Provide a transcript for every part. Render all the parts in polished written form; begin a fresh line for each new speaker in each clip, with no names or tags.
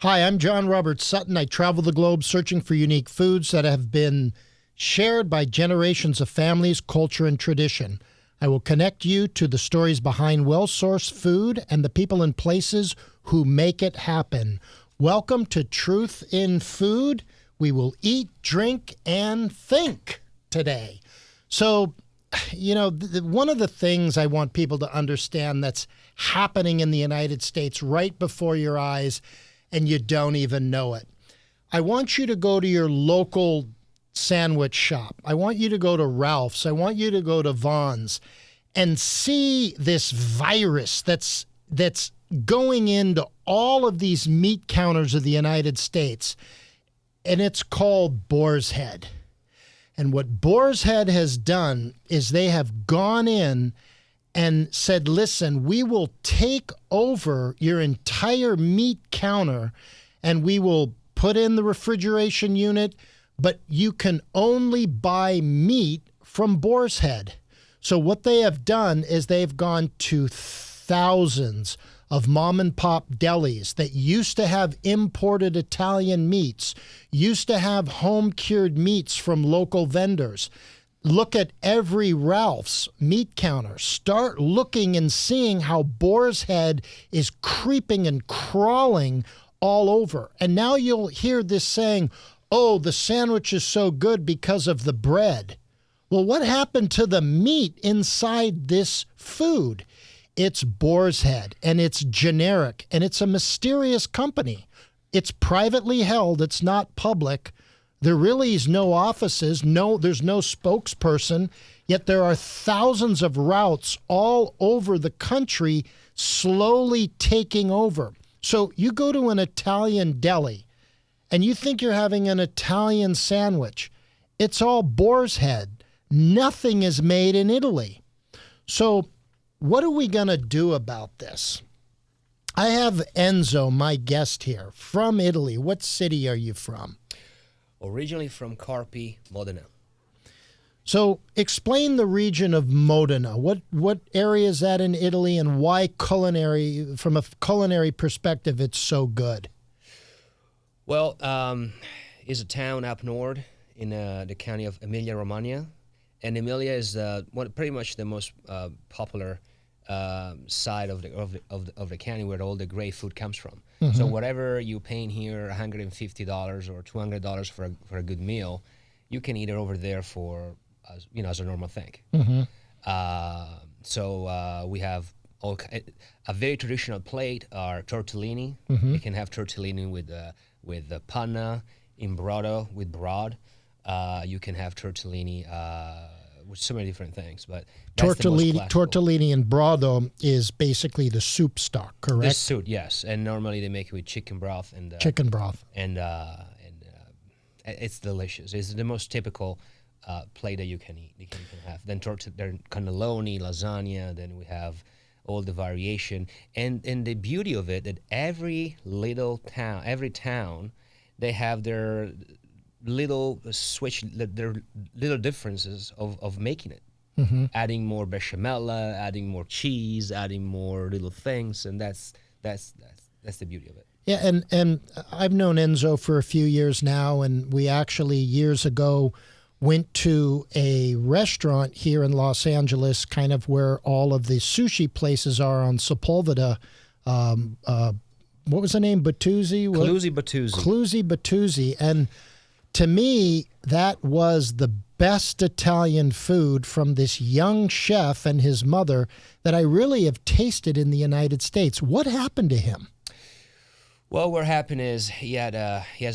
Hi, I'm John Robert Sutton. I travel the globe searching for unique foods that have been shared by generations of families, culture, and tradition. I will connect you to the stories behind well-sourced food and the people and places who make it happen. Welcome to Truth in Food. We will eat, drink, and think today. So, one of the things I want people to understand that's happening in the United States right before your eyes, and you don't even know it. I want you to go to your local sandwich shop. I want you to go to Ralph's. I want you to go to Vaughn's and see this virus that's going into all of these meat counters of the United States. And it's called Boar's Head. And what Boar's Head has done is they have gone in and said, listen, we will take over your entire meat counter and we will put in the refrigeration unit, but you can only buy meat from Boar's Head. So what they have done is they've gone to thousands of mom and pop delis that used to have imported Italian meats, used to have home cured meats from local vendors. Look at every Ralph's meat counter. Start looking and seeing how Boar's Head is creeping and crawling all over. And now you'll hear this saying, oh, the sandwich is so good because of the bread. Well, what happened to the meat inside this food? It's Boar's Head, and it's generic, and it's a mysterious company. It's privately held. It's not public. There really is no offices. There's no spokesperson, yet there are thousands of routes all over the country slowly taking over. So you go to an Italian deli, and you think you're having an Italian sandwich. It's all Boar's Head. Nothing is made in Italy. So what are we going to do about this? I have Enzo, my guest here, from Italy. What city are you from?
Originally from Carpi, Modena.
So explain the region of Modena. What area is that in Italy, and why from a culinary perspective, it's so good?
Well, it's a town up north in the county of Emilia Romagna. And Emilia is pretty much the most popular side of the county where all the great food comes from. Mm-hmm. So whatever you paying here, $150 or $200 for a good meal, you can eat it over there for as a normal thing. Mm-hmm. So we have a very traditional plate are tortellini. Mm-hmm. You can have tortellini with panna in brodo with broad. You can have tortellini with so many different things, but
tortellini and brodo is basically the soup stock, correct?
The soup, yes, and normally they make it with chicken broth and it's delicious. It's the most typical plate that you can eat. You can have then cannelloni, lasagna. Then we have all the variation, and the beauty of it that every town, they have their little little differences of making it. Mm-hmm. Adding more bechamel, adding more cheese, adding more little things, and that's the beauty of it.
Yeah, and I've known Enzo for a few years now, and we actually years ago went to a restaurant here in Los Angeles, kind of where all of the sushi places are on Sepulveda. What was the name? Batuzzi?
Clusi Batuzzi.
Clusi Batuzzi, and to me, that was the best Italian food from this young chef and his mother that I really have tasted in the United States. What happened to him?
Well, what happened is he has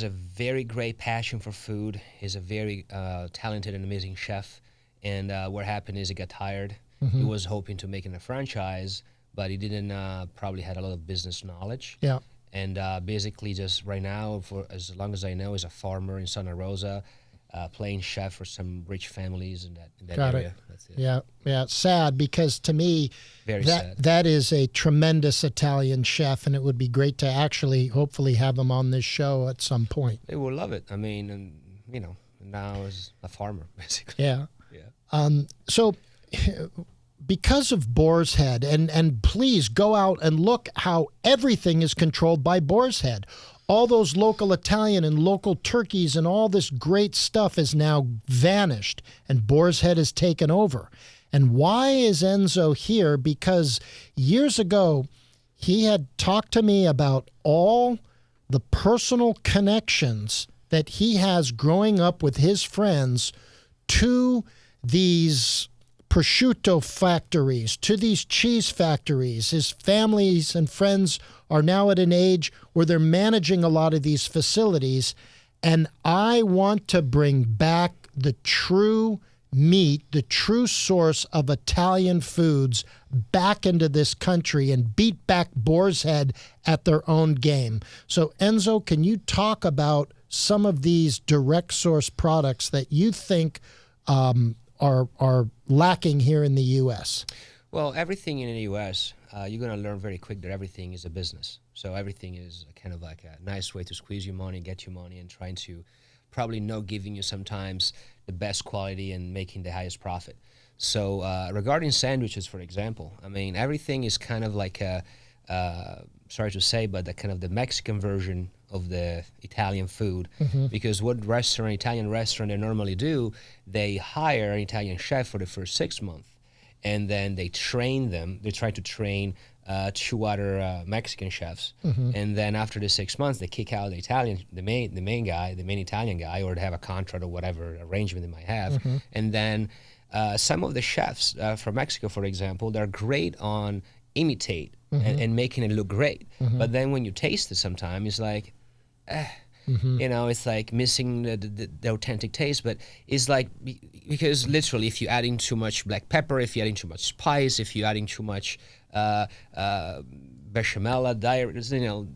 a very great passion for food. He's a very talented and amazing chef. And what happened is he got tired. Mm-hmm. He was hoping to make it a franchise, but he didn't probably had a lot of business knowledge. Yeah. And basically just right now, for as long as I know, is a farmer in Santa Rosa, playing chef for some rich families in that
Got
area.
It.
That's it.
Yeah. Sad, because to me, that is a tremendous Italian chef, and it would be great to actually, hopefully, have him on this show at some point.
They will love it. I mean, now is a farmer, basically.
Yeah. So because of Boar's Head, and please go out and look how everything is controlled by Boar's Head. all those local Italian and local turkeys and all this great stuff has now vanished, and Boar's Head has taken over. And why is Enzo here? Because years ago, he had talked to me about all the personal connections that he has growing up with his friends to these prosciutto factories, to these cheese factories. His families and friends are now at an age where they're managing a lot of these facilities. And I want to bring back the true meat, the true source of Italian foods back into this country and beat back Boar's Head at their own game. So Enzo, can you talk about some of these direct source products that you think are lacking here in the U.S.?
Well, everything in the U.S., you're going to learn very quick that everything is a business. So everything is kind of like a nice way to squeeze your money, get your money, and trying to probably not giving you sometimes the best quality and making the highest profit. So regarding sandwiches, for example, I mean, everything is kind of like a, sorry to say, but the kind of the Mexican version of the Italian food, because what Italian restaurant they normally do, they hire an Italian chef for the first 6 months, and then they train them. They try to train 2 other Mexican chefs, and then after the 6 months, they kick out the main Italian guy, or they have a contract or whatever arrangement they might have, and then some of the chefs from Mexico, for example, they're great on imitate and making it look great, but then when you taste it, sometimes it's like, you know, it's like missing the authentic taste. But it's like, because literally, if you're adding too much black pepper, if you're adding too much spice, if you're adding too much bechamel, you know,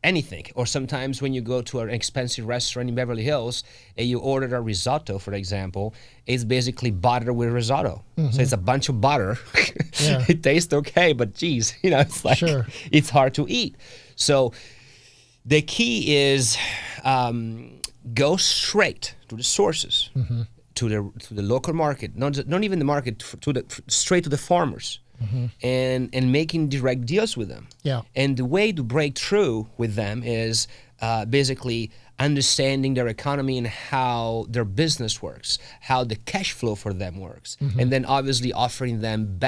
anything. Or sometimes when you go to an expensive restaurant in Beverly Hills and you order a risotto, for example, it's basically butter with risotto. So it's a bunch of butter. It tastes okay, but geez, you know, it's like, it's hard to eat. So the key is go straight to the sources, to the local market, not even the market, straight to the farmers, and making direct deals with them. And the way to break through with them is basically understanding their economy and how their business works, how the cash flow for them works, and then obviously offering them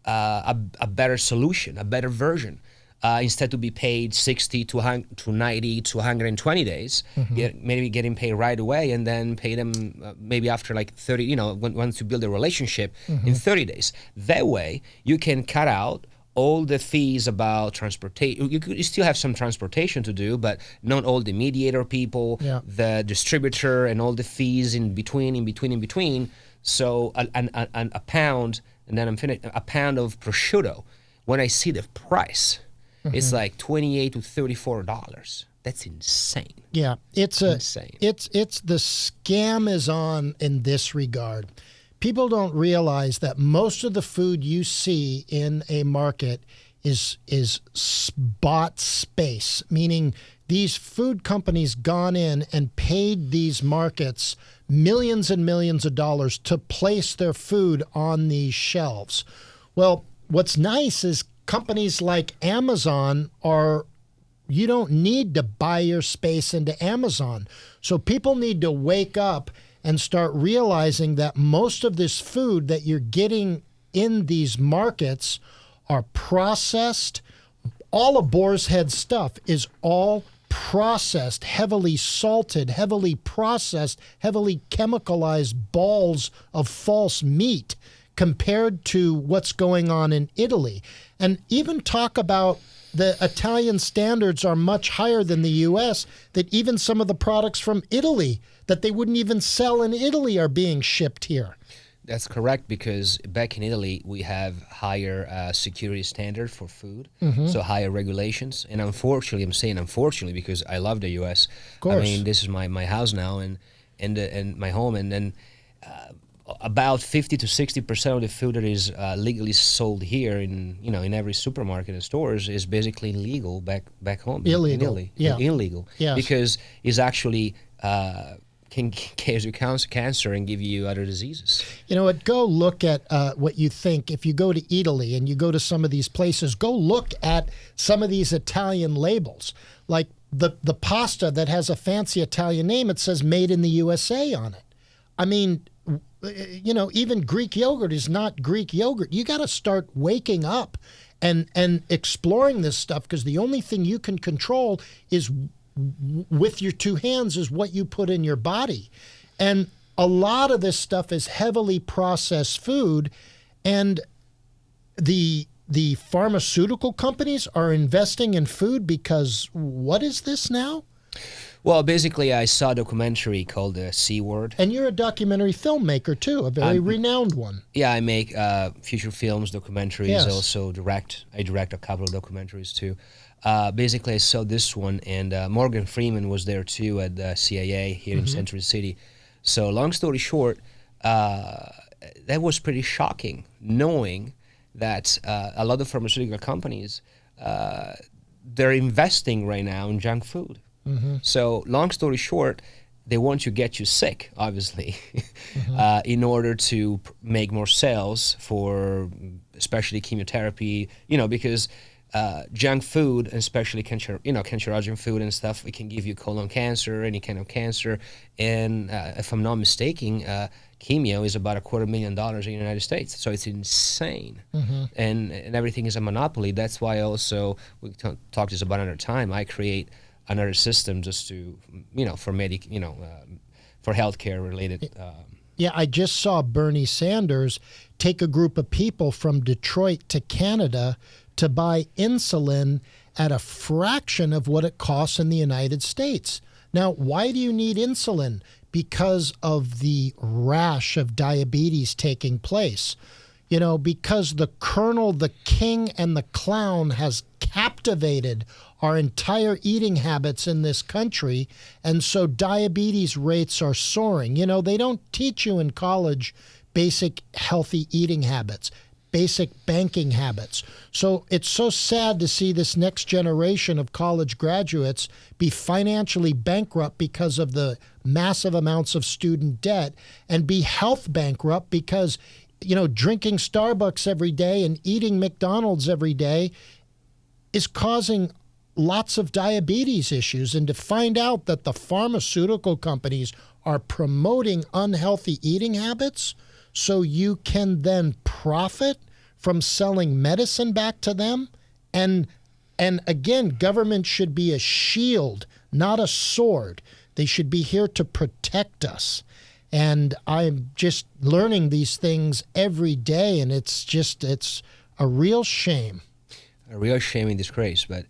a better solution, a better version. Instead to be paid 60 to 90 to 120 days, maybe getting paid right away, and then pay them maybe after like 30, you know, once you build a relationship in 30 days. That way, you can cut out all the fees about transportation. You still have some transportation to do, but not all the mediator people, the distributor, and all the fees in between. So a pound, and then I'm finished, a pound of prosciutto, when I see the price, it's like $28 to $34. That's insane. Yeah,
it's insane. It's the scam is on in this regard. People don't realize that most of the food you see in a market is bought space, meaning these food companies gone in and paid these markets millions and millions of dollars to place their food on these shelves. Well, what's nice is companies like Amazon you don't need to buy your space into Amazon. So people need to wake up and start realizing that most of this food that you're getting in these markets are processed. All of Boar's Head stuff is all processed, heavily salted, heavily processed, heavily chemicalized balls of false meat compared to what's going on in Italy. And even talk about the Italian standards are much higher than the U.S., that even some of the products from Italy that they wouldn't even sell in Italy are being shipped here.
That's correct, because back in Italy, we have higher security standard for food, so higher regulations. And unfortunately, I'm saying unfortunately because I love the U.S.
Of course.
I mean, this is my house now and my home, and then about 50 to 60% of the food that is legally sold here in every supermarket and stores is basically illegal back home.
Illegal.
In Italy. Illegal.
Yes.
Because it's actually can cause you cancer and give you other diseases.
You know what? Go look at what you think. If you go to Italy and you go to some of these places, go look at some of these Italian labels. Like the pasta that has a fancy Italian name, it says made in the USA on it. I mean, you know, even Greek yogurt is not Greek yogurt. You got to start waking up and exploring this stuff, because the only thing you can control is with your two hands is what you put in your body. And a lot of this stuff is heavily processed food, and the pharmaceutical companies are investing in food because what is this now?
Well, basically, I saw a documentary called The C Word.
And you're a documentary filmmaker too, a very renowned one.
Yeah, I make feature films, documentaries,
Yes.
also I direct a couple of documentaries too. Basically, I saw this one, and Morgan Freeman was there too at the CIA here in Century City. So long story short, that was pretty shocking, knowing that a lot of pharmaceutical companies, they're investing right now in junk food. So long story short, they want to get you sick, obviously, in order to make more sales for especially chemotherapy, you know, because junk food, especially cancerogen food and stuff, it can give you colon cancer, any kind of cancer. And if I'm not mistaken, chemo is about $250,000 in the United States. So it's insane. And everything is a monopoly. That's why also, we talked this about another time, I create another system just to, for for healthcare related.
Yeah, I just saw Bernie Sanders take a group of people from Detroit to Canada to buy insulin at a fraction of what it costs in the United States. Now, why do you need insulin? Because of the rash of diabetes taking place. You know, because the colonel, the king, and the clown has captivated our entire eating habits in this country, and so diabetes rates are soaring. You know, they don't teach you in college basic healthy eating habits, basic banking habits. So it's so sad to see this next generation of college graduates be financially bankrupt because of the massive amounts of student debt, and be health bankrupt because, you know, drinking Starbucks every day and eating McDonald's every day is causing lots of diabetes issues. And to find out that the pharmaceutical companies are promoting unhealthy eating habits so you can then profit from selling medicine back to them. And again, government should be a shield, not a sword. They should be here to protect us. And I'm just learning these things every day, and it's a real shame.
A real shame and disgrace, but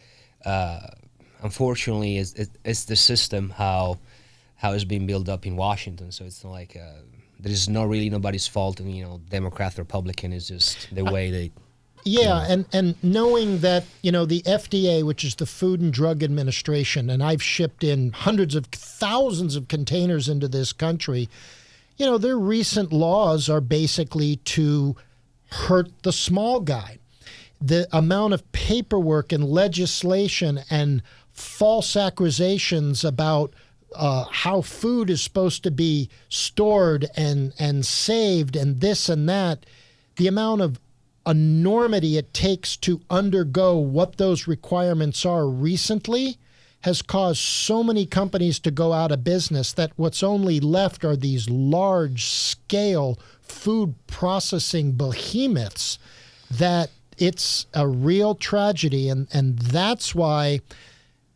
unfortunately, it's the system how it's being built up in Washington. So it's not like there is really nobody's fault, and Democrat, Republican is just the way they.
Yeah, and knowing that the FDA, which is the Food and Drug Administration, and I've shipped in hundreds of thousands of containers into this country, their recent laws are basically to hurt the small guy. The amount of paperwork and legislation and false accusations about how food is supposed to be stored and saved and this and that, the amount of enormity it takes to undergo what those requirements are recently has caused so many companies to go out of business that what's only left are these large-scale food processing behemoths that it's a real tragedy, and that's why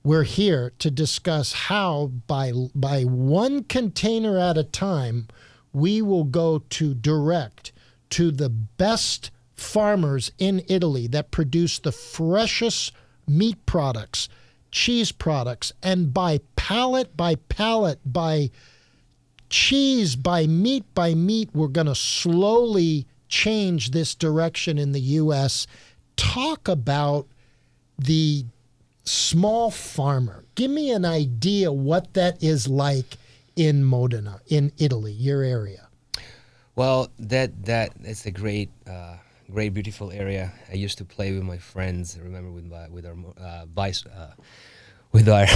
we're here to discuss how by one container at a time we will go direct to the best farmers in Italy that produce the freshest meat products, cheese products, and by pallet, by cheese, by meat, we're going to slowly change this direction in the U.S. Talk about the small farmer. Give me an idea what that is like in Modena, in Italy, your area.
Well, that's a great, beautiful area. I used to play with my friends. I remember with our with our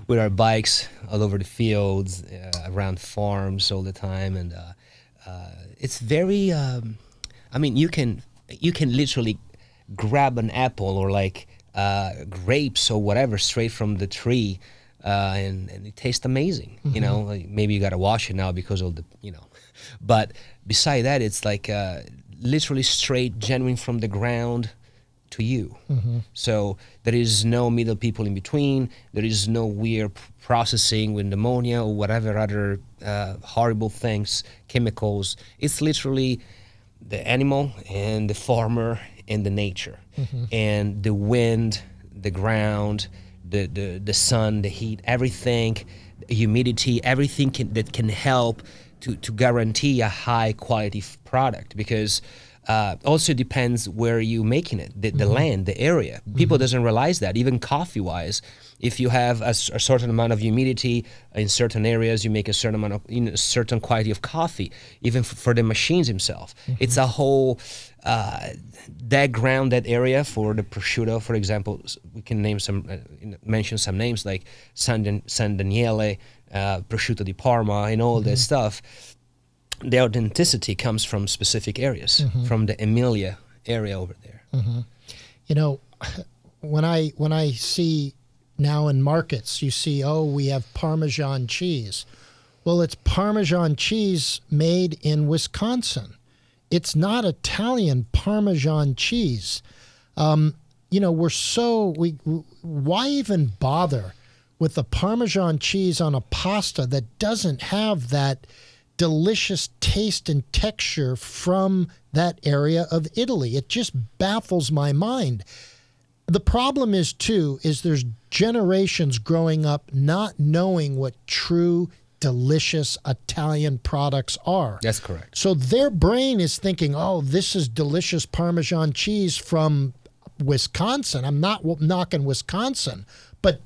with our bikes all over the fields, around farms all the time, and it's very. I mean, you can literally grab an apple or like grapes or whatever straight from the tree, and it tastes amazing. You know, like maybe you gotta wash it now because of the but beside that, it's like literally straight, genuine from the ground to you. So there is no middle people in between. There is no weird processing with ammonia or whatever other horrible things, chemicals. It's literally the animal and the farmer and the nature, and the wind, the ground, the sun, the heat, everything, humidity, everything that can help to guarantee a high quality product, because also depends where you're making it, the land, the area. People doesn't realize that, even coffee wise, if you have a certain amount of humidity in certain areas, you make a certain amount of certain quality of coffee. Even for the machines themselves, it's a whole that ground, that area. For the prosciutto, for example, we can name some mention some names like San Daniele, prosciutto di Parma, and all that stuff. The authenticity comes from specific areas, from the Emilia area over there.
You know, when I see now in markets, you see, oh, we have Parmesan cheese. Well, it's Parmesan cheese made in Wisconsin. It's not Italian Parmesan cheese. You know, why even bother with the Parmesan cheese on a pasta that doesn't have that delicious taste and texture from that area of Italy? It just baffles my mind. The problem is, too, is there's generations growing up not knowing what true, delicious Italian products are.
That's correct.
So their brain is thinking, oh, this is delicious Parmesan cheese from Wisconsin. I'm not knocking Wisconsin, but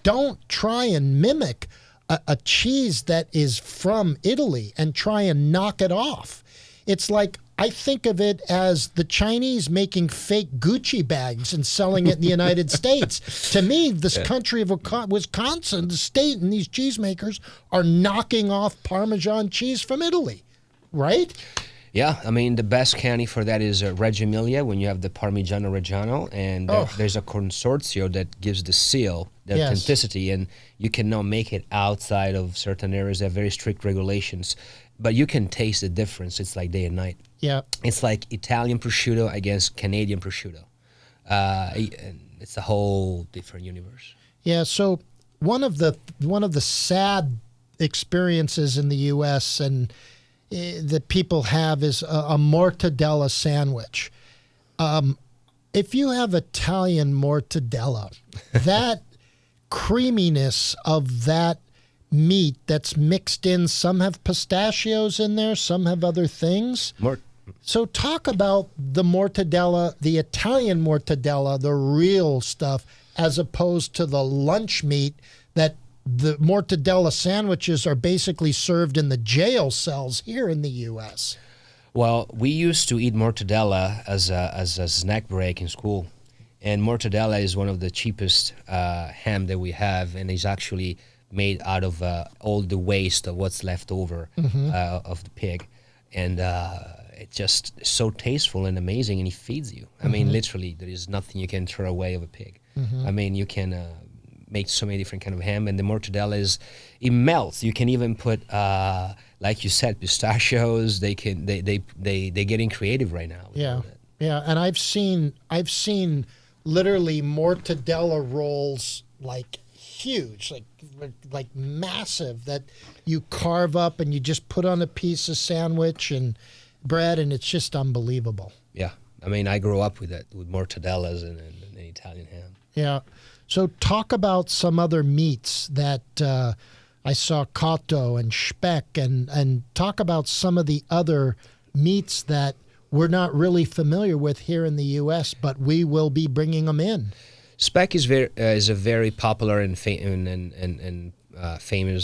don't try and mimic a cheese that is from Italy and try and knock it off. It's like, I think of it as the Chinese making fake Gucci bags and selling it in the United States. To me, this country of Wisconsin, the state, and these cheesemakers are knocking off Parmesan cheese from Italy, right?
Yeah, I mean, the best county for that is Reggio Emilia, when you have the Parmigiano Reggiano, and there's a consortio that gives the seal, the authenticity, and you cannot make it outside of certain areas. They have very strict regulations, but you can taste the difference. It's like day and night.
Yeah,
it's like Italian prosciutto against Canadian prosciutto. It's a whole different universe.
Yeah. So one of the sad experiences in the U.S. and that people have is a mortadella sandwich. If you have Italian mortadella, that creaminess of that meat that's mixed in, some have pistachios in there, some have other things. So talk about the mortadella, the Italian mortadella, the real stuff, as opposed to the lunch meat that the mortadella sandwiches are basically served in the jail cells here in the U.S.
Well, we used to eat mortadella as a snack break in school. And mortadella is one of the cheapest ham that we have, and is actually made out of all the waste of what's left over of the pig. And it's just so tasteful and amazing, and it feeds you. I mean, literally, there is nothing you can throw away of a pig. I mean, you can make so many different kind of ham, and the mortadella it melts. You can even put, like you said, pistachios. They getting creative right now.
Yeah, yeah, and I've seen literally mortadella rolls like huge, like massive, that you carve up and you just put on a piece of sandwich and bread, and it's just unbelievable.
Yeah, I mean, I grew up with that, with mortadellas and Italian ham.
Yeah. So talk about some other meats that I saw, cotto and speck, and talk about some of the other meats that we're not really familiar with here in the U.S., but we will be bringing them in.
Speck is a very popular and famous.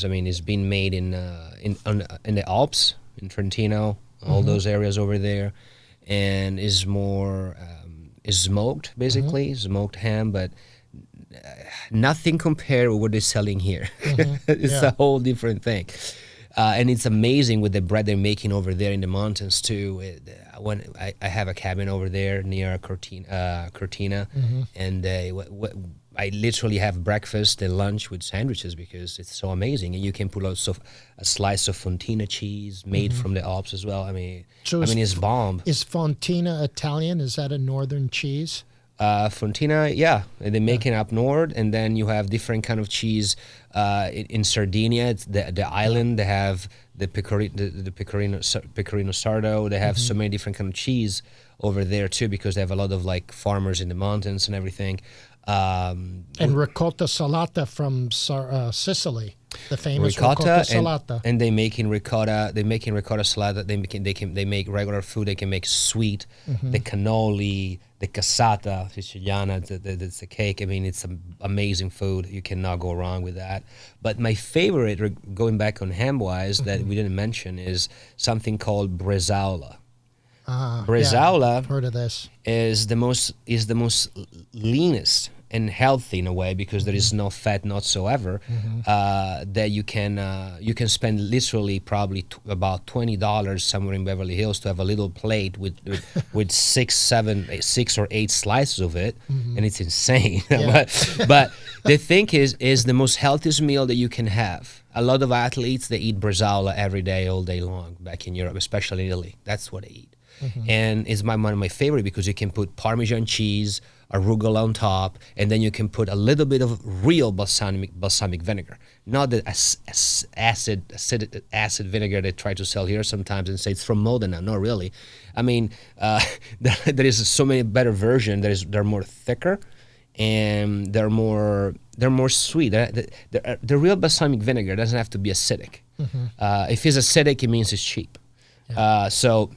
I mean, it's been made in the Alps, in Trentino, all those areas over there, and is more is smoked, basically smoked ham, but nothing compared with what they're selling here. It's
Yeah.
a whole different thing. And it's amazing with the bread they're making over there in the mountains too. When I have a cabin over there near Cortina, and I literally have breakfast and lunch with sandwiches because it's so amazing. And you can put also a slice of Fontina cheese made from the Alps as well. I mean, it's bomb.
Is Fontina Italian? Is that a northern cheese?
Fontina, yeah, they make it up north, and then you have different kind of cheese. In Sardinia, it's the island. They have the pecorino sardo. They have so many different kind of cheese over there too, because they have a lot of like farmers in the mountains and everything.
And ricotta salata from Sicily, the famous ricotta salata.
And they making ricotta. They making ricotta salata. They make regular food. They can make sweet, the cannoli, the cassata siciliana, the cake. I mean, it's some amazing food. You cannot go wrong with that. But my favorite, going back on ham-wise, that we didn't mention, is something called bresaola. Bresaola,
I've heard of this.
is the most leanest and healthy in a way, because there is no fat whatsoever. That you can spend literally probably about $20 somewhere in Beverly Hills to have a little plate with 6 or 8 slices of it, and it's insane. but the thing is the most healthiest meal that you can have. A lot of athletes, they eat bresaola every day, all day long back in Europe, especially in Italy. That's what they eat. And it's one of my favorite, because you can put Parmesan cheese, arugula on top, and then you can put a little bit of real balsamic vinegar, not the acid vinegar they try to sell here sometimes and say it's from Modena. No, really. I mean, there is so many better versions. They're more thicker, and they're more sweet. The real balsamic vinegar doesn't have to be acidic. If it's acidic, it means it's cheap. So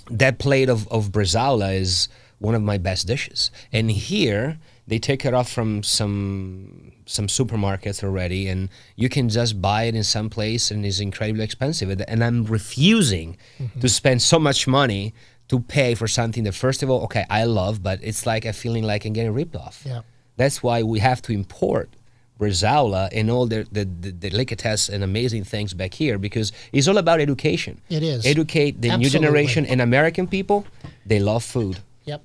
that plate of bresaola is one of my best dishes. And here, they take it off from some supermarkets already, and you can just buy it in some place, and it's incredibly expensive. And I'm refusing to spend so much money to pay for something that, first of all, okay, I love, but it's like a feeling like I'm getting ripped off.
Yeah.
That's why we have to import bresaola and all the delicatessen and amazing things back here, because it's all about education.
It is.
Educate the new generation, and American people, they love food.
Yep.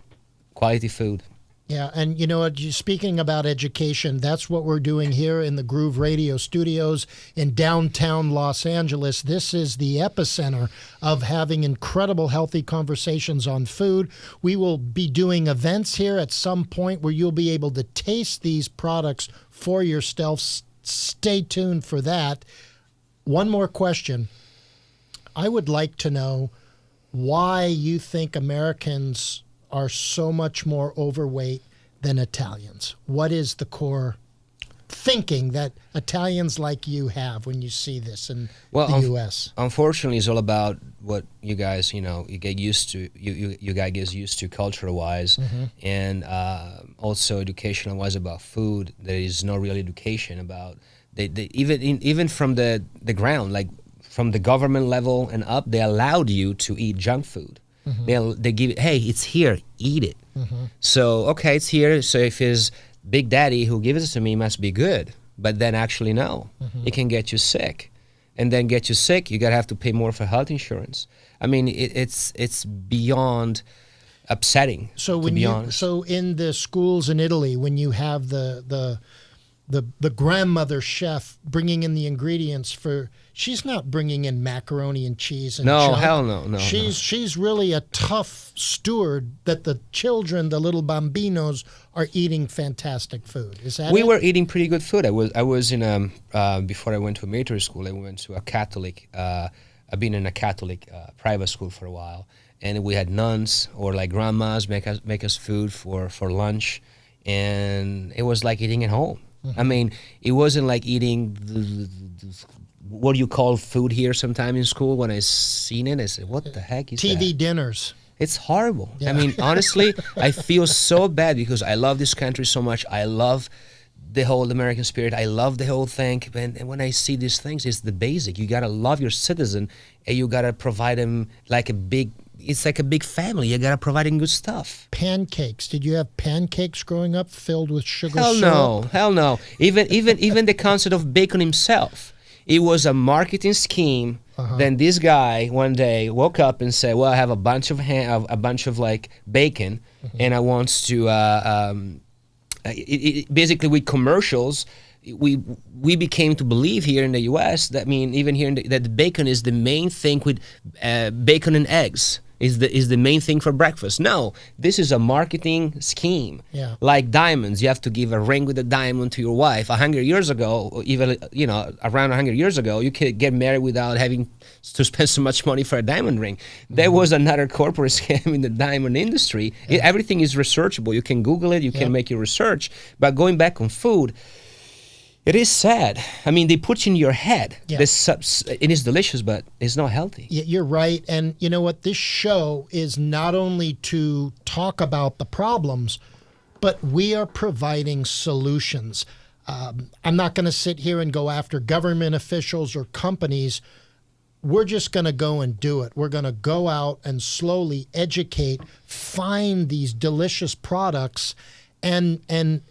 Quality food.
Yeah, and you know what, speaking about education, that's what we're doing here in the Groove Radio Studios in downtown Los Angeles. This is the epicenter of having incredible healthy conversations on food. We will be doing events here at some point where you'll be able to taste these products for yourself. Stay tuned for that. One more question. I would like to know why you think Americans are so much more overweight than Italians. What is the core thinking that Italians like you have when you see this in the U.S.?
Unfortunately, it's all about what you guys, you get used to. You guys get used to culture-wise, and also educational-wise about food. There is no real education about. Even from the ground, like from the government level and up, they allowed you to eat junk food. They give it, hey, it's here, eat it. So, okay, it's here, so if it's Big Daddy who gives it to me, it must be good. But then actually, no. It can get you sick. And then get you sick, you have to pay more for health insurance. I mean, it's beyond upsetting,
so
to be honest.
So in the schools in Italy, when you have the grandmother chef bringing in the ingredients for, she's not bringing in macaroni and cheese and
no,
junk.
hell no.
She's really a tough steward that the children, the little bambinos, are eating fantastic food. Is that
we
it?
were eating pretty good food. I was in before I went to a military school, I went to a Catholic. I've been in a Catholic private school for a while, and we had nuns or like grandmas make us food for lunch, and it was like eating at home. I mean, it wasn't like eating what do you call food here sometime in school. When I seen it, I said, what the heck is
TV
that?
dinners.
It's horrible.
Yeah.
I mean, honestly, I feel so bad because I love this country so much. I love the whole American spirit. I love the whole thing. And when I see these things, it's the basic. You got to love your citizen, and you got to provide them like a big, it's like a big family. You gotta providing good stuff.
Pancakes. Did you have pancakes growing up filled with sugar
Hell
syrup?
no, hell no. Even the concept of bacon himself, it was a marketing scheme. Then this guy one day woke up and said, "Well, I have a bunch of like bacon, and I want to." Basically, with commercials, we became to believe here in the U.S. that even here that the bacon is the main thing with bacon and eggs. Is the main thing for breakfast. No, this is a marketing scheme.
Yeah.
Like diamonds, you have to give a ring with a diamond to your wife. 100 years ago, or even around 100 years ago, you could get married without having to spend so much money for a diamond ring. There was another corporate scam in the diamond industry. Everything is researchable. You can Google it. You can make your research. But going back on food, it is sad. They put in your head.
Yeah.
It is delicious, but it's not healthy.
You're right. And you know what? This show is not only to talk about the problems, but we are providing solutions. I'm not going to sit here and go after government officials or companies. We're just going to go and do it. We're going to go out and slowly educate, find these delicious products, and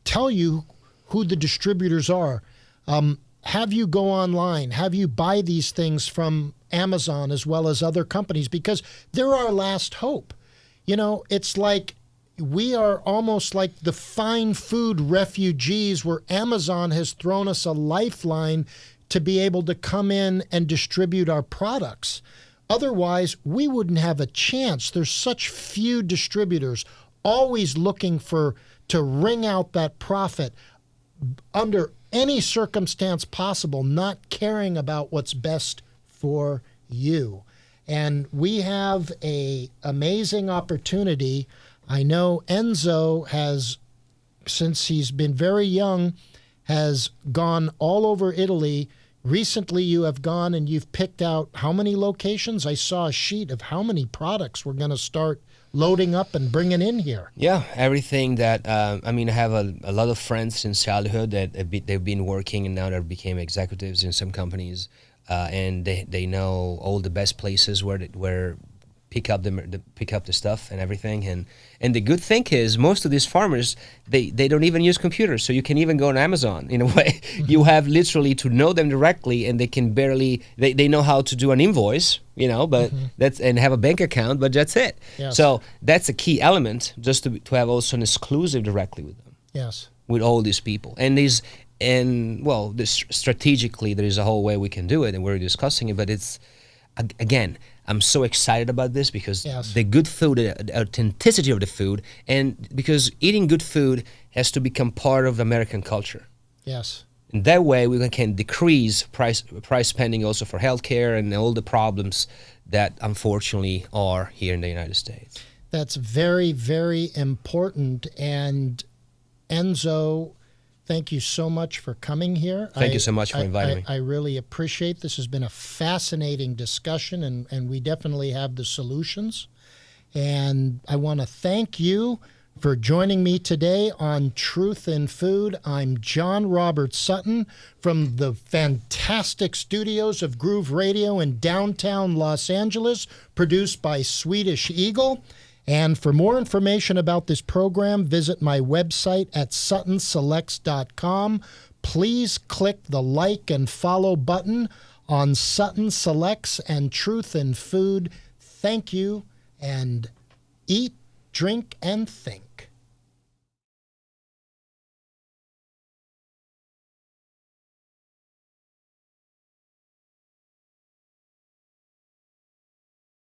tell you who the distributors are. Have you go online, have you buy these things from Amazon as well as other companies, because they're our last hope. It's like we are almost like the fine food refugees, where Amazon has thrown us a lifeline to be able to come in and distribute our products. Otherwise, we wouldn't have a chance. There's such few distributors, always looking to wring out that profit under any circumstance possible, not caring about what's best for you. And we have an amazing opportunity. I know Enzo has, since he's been very young, has gone all over Italy. Recently, you have gone and you've picked out how many locations? I saw a sheet of how many products we're going to start loading up and bringing in here.
Yeah, everything that, I have a lot of friends since childhood that they've been working and now they became executives in some companies, and they know all the best places where pick up the stuff and everything. And the good thing is most of these farmers, they don't even use computers, so you can even go on Amazon in a way. You have literally to know them directly, and they can barely, they know how to do an invoice, but that's, and have a bank account, but that's it.
Yes.
So that's a key element, just to have also an exclusive directly with them.
Yes.
With all these people. Strategically there is a whole way we can do it, and we're discussing it, but it's, again, I'm so excited about this because the good food, the authenticity of the food, and because eating good food has to become part of American culture.
Yes.
And that way we can decrease price spending also for healthcare and all the problems that unfortunately are here in the United States.
That's very, very important. And Enzo, thank you so much for coming here.
Thank you so much for inviting me.
I really appreciate this. Has been a fascinating discussion, and we definitely have the solutions. And I want to thank you for joining me today on Truth in Food. I'm John Robert Sutton from the fantastic studios of Groove Radio in downtown Los Angeles, produced by Swedish Eagle. And for more information about this program, visit my website at suttonselects.com. Please click the like and follow button on Sutton Selects and Truth in Food. Thank you, and eat, drink, and think.